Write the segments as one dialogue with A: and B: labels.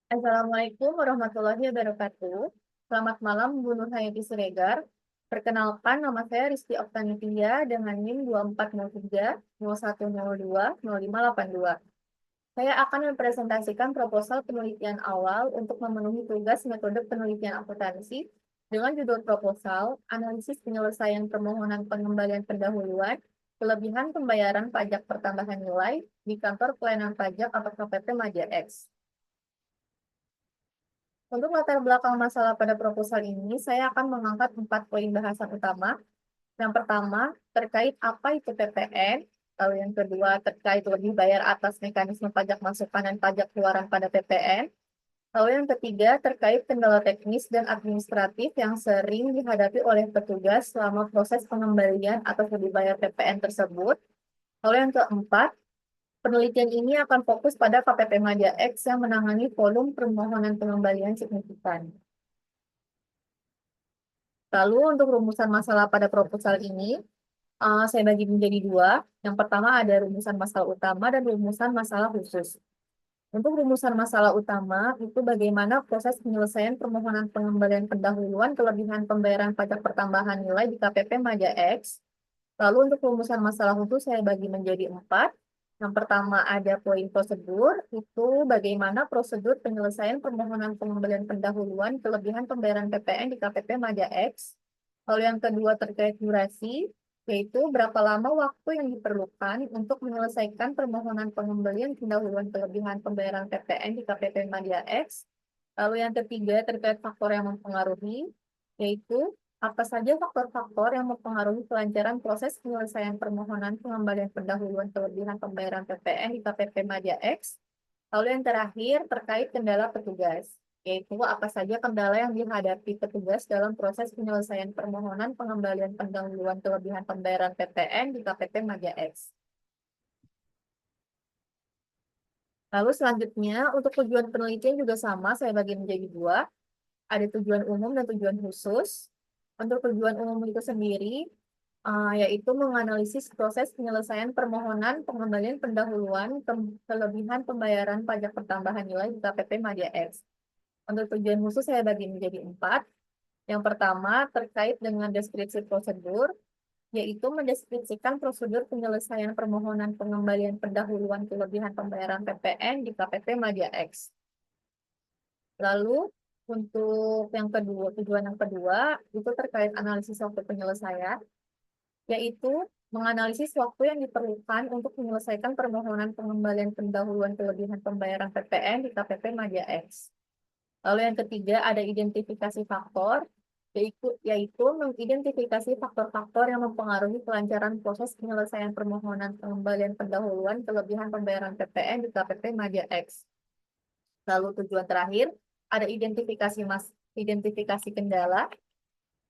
A: Assalamualaikum warahmatullahi wabarakatuh. Selamat malam, Bu Nur Hayati Siregar. Perkenalkan, nama saya Rizky Oktanitia dengan NIM 2403-0102-0582. Saya akan mempresentasikan proposal penelitian awal untuk memenuhi tugas metode penelitian akuntansi dengan judul proposal Analisis Penyelesaian Permohonan Pengembalian Pendahuluan Kelebihan Pembayaran Pajak Pertambahan Nilai di Kantor Pelayanan Pajak atau KPP Maja X. Untuk latar belakang masalah pada proposal ini, saya akan mengangkat 4 poin bahasan utama. Yang pertama, terkait apa itu PPN. Lalu yang kedua, terkait lebih bayar atas mekanisme pajak masukan dan pajak keluaran pada PPN. Lalu yang ketiga, terkait kendala teknis dan administratif yang sering dihadapi oleh petugas selama proses pengembalian atau lebih bayar PPN tersebut. Lalu yang keempat, penelitian ini akan fokus pada KPP Madya X yang menangani volume permohonan pengembalian signifikan. Lalu untuk rumusan masalah pada proposal ini, saya bagi menjadi dua. Yang pertama ada rumusan masalah utama dan rumusan masalah khusus. Untuk rumusan masalah utama, itu bagaimana proses penyelesaian permohonan pengembalian pendahuluan kelebihan pembayaran pajak pertambahan nilai di KPP Maja X. Lalu untuk rumusan masalah khusus saya bagi menjadi 4. Yang pertama ada poin prosedur, itu bagaimana prosedur penyelesaian permohonan pengembalian pendahuluan kelebihan pembayaran PPN di KPP Maja X. Lalu yang kedua terkait durasi, yaitu berapa lama waktu yang diperlukan untuk menyelesaikan permohonan pengembalian pendahuluan kelebihan pembayaran PPN di KPP Maja X. Lalu yang ketiga terkait faktor yang mempengaruhi, yaitu apa saja faktor-faktor yang mempengaruhi kelancaran proses penyelesaian permohonan pengembalian pendahuluan kelebihan pembayaran PPN di KPP Maja X. Lalu yang terakhir terkait kendala petugas, yaitu apa saja kendala yang dihadapi petugas dalam proses penyelesaian permohonan pengembalian pendahuluan kelebihan pembayaran PPN di KPP Maja X. Lalu selanjutnya, untuk tujuan penelitian juga sama, saya bagi menjadi dua. Ada tujuan umum dan tujuan khusus. Untuk tujuan umum itu sendiri, yaitu menganalisis proses penyelesaian permohonan pengembalian pendahuluan kelebihan pembayaran pajak pertambahan nilai di KPP Madia X. Untuk tujuan khusus saya bagi menjadi 4. Yang pertama terkait dengan deskripsi prosedur, yaitu mendeskripsikan prosedur penyelesaian permohonan pengembalian pendahuluan kelebihan pembayaran PPN di KPP Madia X. Lalu untuk yang kedua, tujuan yang kedua itu terkait analisis waktu penyelesaian, yaitu menganalisis waktu yang diperlukan untuk menyelesaikan permohonan pengembalian pendahuluan kelebihan pembayaran PPN di KPP Madia X. Lalu yang ketiga ada identifikasi faktor, yaitu mengidentifikasi faktor-faktor yang mempengaruhi kelancaran proses penyelesaian permohonan pengembalian pendahuluan kelebihan pembayaran PPN di KPP Madia X. Lalu tujuan terakhir ada identifikasi kendala,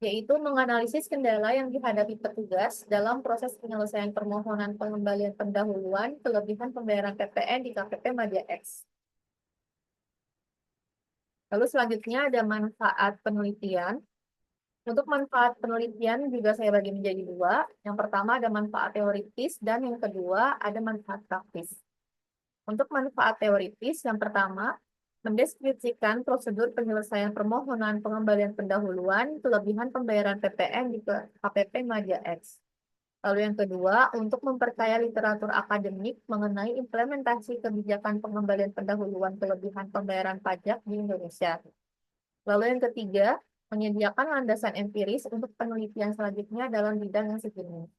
A: yaitu menganalisis kendala yang dihadapi petugas dalam proses penyelesaian permohonan pengembalian pendahuluan kelebihan pembayaran PPN di KPP Madia X. Lalu selanjutnya ada manfaat penelitian. Untuk manfaat penelitian juga saya bagi menjadi dua. Yang pertama ada manfaat teoritis dan yang kedua ada manfaat praktis. Untuk manfaat teoritis, yang pertama, mendeskripsikan prosedur penyelesaian permohonan pengembalian pendahuluan kelebihan pembayaran PPN di KPP Madia X. Lalu yang kedua, untuk memperkaya literatur akademik mengenai implementasi kebijakan pengembalian pendahuluan kelebihan pembayaran pajak di Indonesia. Lalu yang ketiga, menyediakan landasan empiris untuk penelitian selanjutnya dalam bidang yang segini.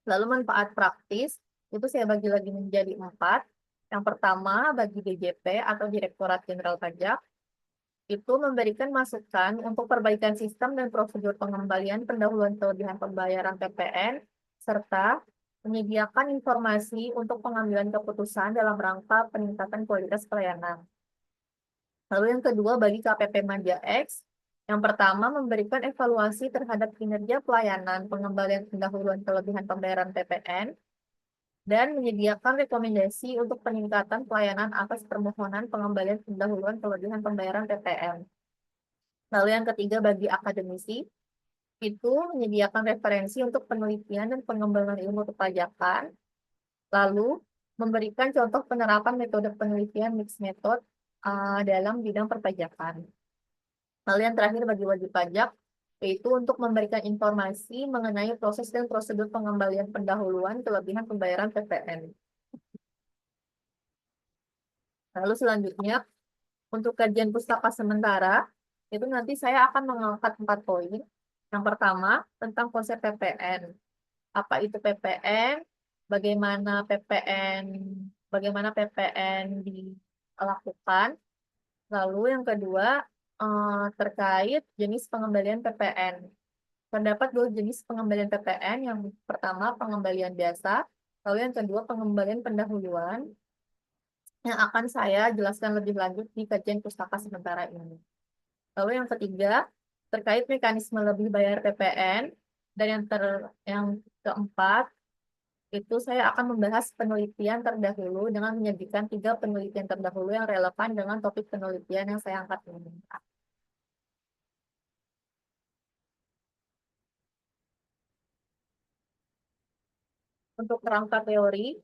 A: Lalu manfaat praktis, itu saya bagi lagi menjadi 4. Yang pertama, bagi DJP atau Direktorat Jenderal Pajak, itu memberikan masukan untuk perbaikan sistem dan prosedur pengembalian pendahuluan kelebihan pembayaran PPN, serta menyediakan informasi untuk pengambilan keputusan dalam rangka peningkatan kualitas pelayanan. Lalu yang kedua, bagi KPP Madia X, yang pertama memberikan evaluasi terhadap kinerja pelayanan pengembalian pendahuluan kelebihan pembayaran PPN, dan menyediakan rekomendasi untuk peningkatan pelayanan atas permohonan pengembalian pendahuluan kelebihan pembayaran PPN. Lalu yang ketiga bagi akademisi, itu menyediakan referensi untuk penelitian dan pengembangan ilmu perpajakan, lalu memberikan contoh penerapan metode penelitian mixed method dalam bidang perpajakan. Lalu yang terakhir bagi wajib pajak, yaitu untuk memberikan informasi mengenai proses dan prosedur pengembalian pendahuluan kelebihan pembayaran PPN. Lalu selanjutnya, untuk kajian pustaka sementara, itu nanti saya akan mengangkat 4 poin. Yang pertama, tentang konsep PPN. Apa itu PPN? Bagaimana PPN, bagaimana PPN dilakukan? Lalu yang kedua, terkait jenis pengembalian PPN. Terdapat dua jenis pengembalian PPN. Yang pertama, pengembalian biasa. Lalu yang kedua, pengembalian pendahuluan, yang akan saya jelaskan lebih lanjut di kajian pustaka sementara ini. Lalu yang ketiga, terkait mekanisme lebih bayar PPN. Dan yang keempat, itu saya akan membahas penelitian terdahulu dengan menyajikan 3 penelitian terdahulu yang relevan dengan topik penelitian yang saya angkat ini. Untuk kerangka teori,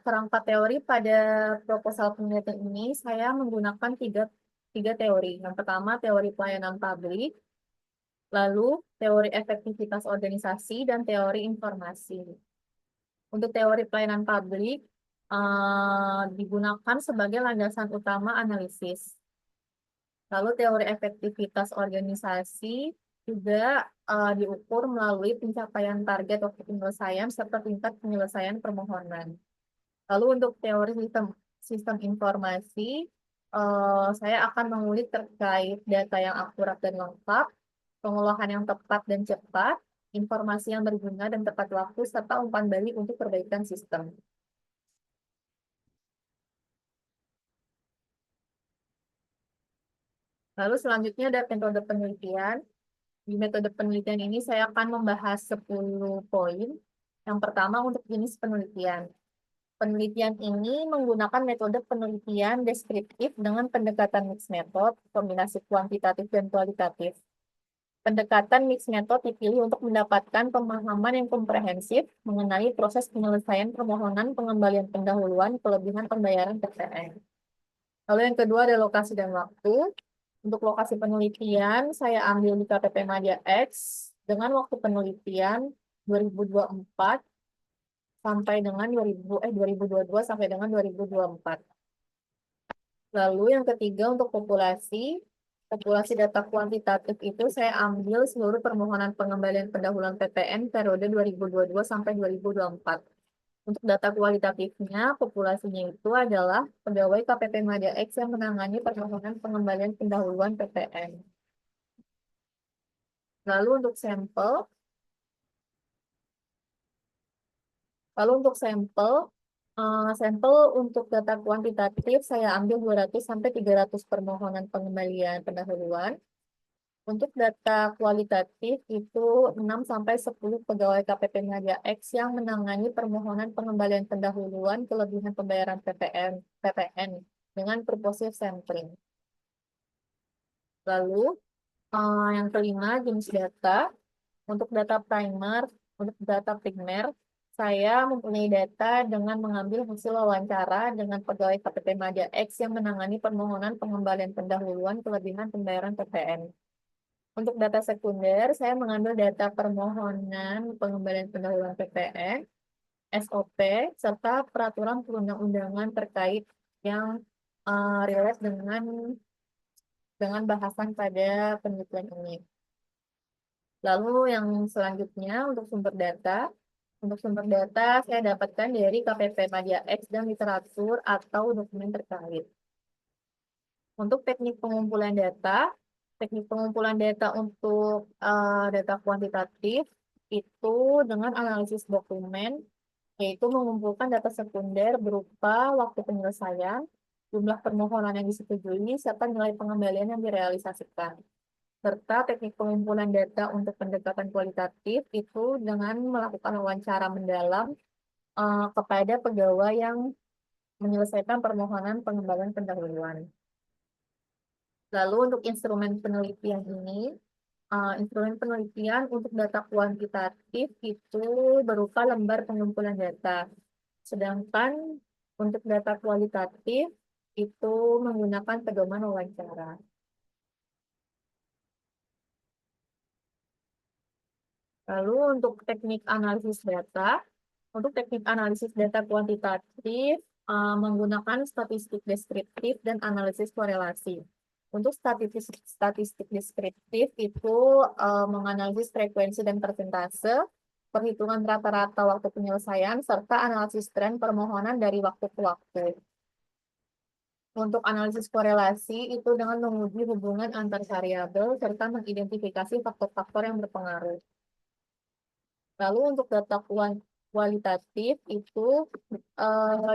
A: kerangka teori pada proposal penelitian ini saya menggunakan tiga teori. Yang pertama, teori pelayanan publik, lalu teori efektivitas organisasi, dan teori informasi. Untuk teori pelayanan publik, digunakan sebagai landasan utama analisis. Lalu teori efektivitas organisasi juga diukur melalui pencapaian target waktu penyelesaian serta tingkat penyelesaian permohonan. Lalu untuk teori sistem informasi, saya akan mengulik terkait data yang akurat dan lengkap, pengolahan yang tepat dan cepat, informasi yang berguna dan tepat waktu, serta umpan balik untuk perbaikan sistem. Lalu selanjutnya ada metode penelitian. Di metode penelitian ini saya akan membahas 10 poin. Yang pertama untuk jenis penelitian. Penelitian ini menggunakan metode penelitian deskriptif dengan pendekatan mixed method, kombinasi kuantitatif dan kualitatif. Pendekatan mixed method dipilih untuk mendapatkan pemahaman yang komprehensif mengenai proses penyelesaian permohonan pengembalian pendahuluan kelebihan pembayaran PPN. Lalu yang kedua ada lokasi dan waktu. Untuk lokasi penelitian, saya ambil di KPP Madya X dengan waktu penelitian 2024 sampai dengan 2022 sampai dengan 2024. Lalu yang ketiga untuk populasi data kuantitatif itu saya ambil seluruh permohonan pengembalian pendahuluan PPN periode 2022 sampai 2024. Untuk data kualitatifnya, populasinya itu adalah pegawai KPP Madya X yang menangani permohonan pengembalian pendahuluan PPN. Lalu untuk sampel untuk data kuantitatif saya ambil 200 sampai 300 permohonan pengembalian pendahuluan. Untuk data kualitatif itu 6 sampai 10 pegawai KPP Madya X yang menangani permohonan pengembalian pendahuluan kelebihan pembayaran PPN dengan purposive sampling. Lalu yang kelima jenis data. Untuk data primer, saya mempunyai data dengan mengambil hasil wawancara dengan pegawai KPP Madya X yang menangani permohonan pengembalian pendahuluan kelebihan pembayaran PPN. Untuk data sekunder, saya mengambil data permohonan pengembalian pendahuluan PPN, SOP, serta peraturan perundang-undangan terkait yang relate dengan bahasan pada penelitian ini. Lalu yang selanjutnya untuk sumber data. Untuk sumber data saya dapatkan dari KPP Madya X dan literatur atau dokumen terkait. Untuk teknik pengumpulan data untuk data kuantitatif itu dengan analisis dokumen, yaitu mengumpulkan data sekunder berupa waktu penyelesaian, jumlah permohonan yang disetujui, serta nilai pengembalian yang direalisasikan. Serta teknik pengumpulan data untuk pendekatan kualitatif itu dengan melakukan wawancara mendalam kepada pegawai yang menyelesaikan permohonan pengembalian pendahuluan. Lalu untuk instrumen penelitian untuk data kuantitatif itu berupa lembar pengumpulan data. Sedangkan Untuk data kualitatif, itu menggunakan pedoman wawancara. Lalu untuk teknik analisis data kuantitatif menggunakan statistik deskriptif dan analisis korelasi. Untuk statistik deskriptif itu menganalisis frekuensi dan persentase, perhitungan rata-rata waktu penyelesaian, serta analisis tren permohonan dari waktu ke waktu. Untuk analisis korelasi itu dengan menguji hubungan antar variabel serta mengidentifikasi faktor-faktor yang berpengaruh. Lalu untuk data kualitatif itu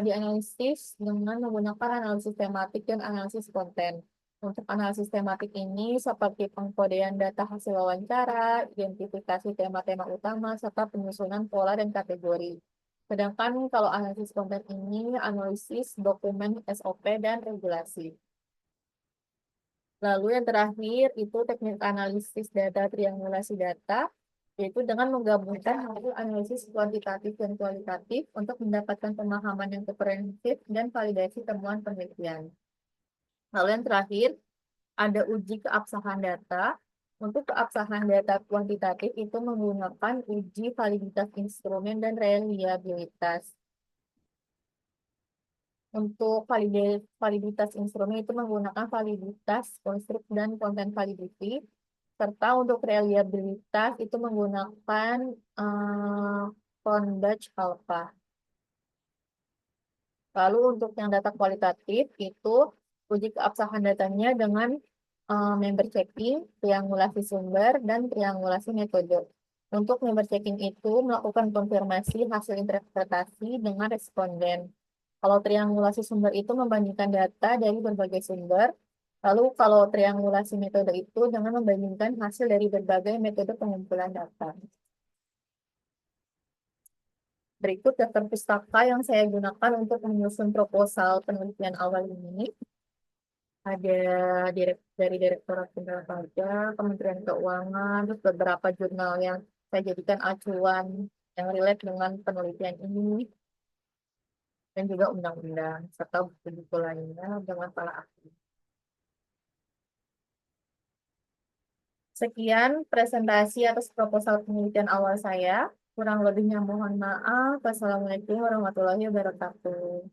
A: dianalisis dengan menggunakan analisis tematik dan analisis konten. Untuk analisis tematik ini seperti pengkodean data hasil wawancara, identifikasi tema-tema utama, serta penyusunan pola dan kategori. Sedangkan kalau analisis konten ini analisis dokumen SOP dan regulasi. Lalu yang terakhir itu teknik analisis data triangulasi data, yaitu dengan menggabungkan hasil analisis kuantitatif dan kualitatif untuk mendapatkan pemahaman yang komprehensif dan validasi temuan penelitian. Lalu yang terakhir, ada uji keabsahan data. Untuk keabsahan data kuantitatif itu menggunakan uji validitas instrumen dan reliabilitas. Untuk validitas instrumen itu menggunakan validitas konstruk dan konten validity, serta untuk reliabilitas itu menggunakan Cronbach alpha. Lalu untuk yang data kualitatif itu uji keabsahan datanya dengan member checking, triangulasi sumber, dan triangulasi metode. Untuk member checking itu melakukan konfirmasi hasil interpretasi dengan responden. Kalau triangulasi sumber itu membandingkan data dari berbagai sumber. Lalu kalau triangulasi metode itu dengan membandingkan hasil dari berbagai metode pengumpulan data. Berikut daftar pustaka yang saya gunakan untuk menyusun proposal penelitian awal ini. Ada dari Direktorat Jenderal Pajak, Kementerian Keuangan, terus beberapa jurnal yang saya jadikan acuan yang relate dengan penelitian ini, dan juga undang-undang, serta buku-buku lainnya dengan para ahli. Sekian presentasi atas proposal penelitian awal saya. Kurang lebihnya mohon maaf. Wassalamualaikum warahmatullahi wabarakatuh.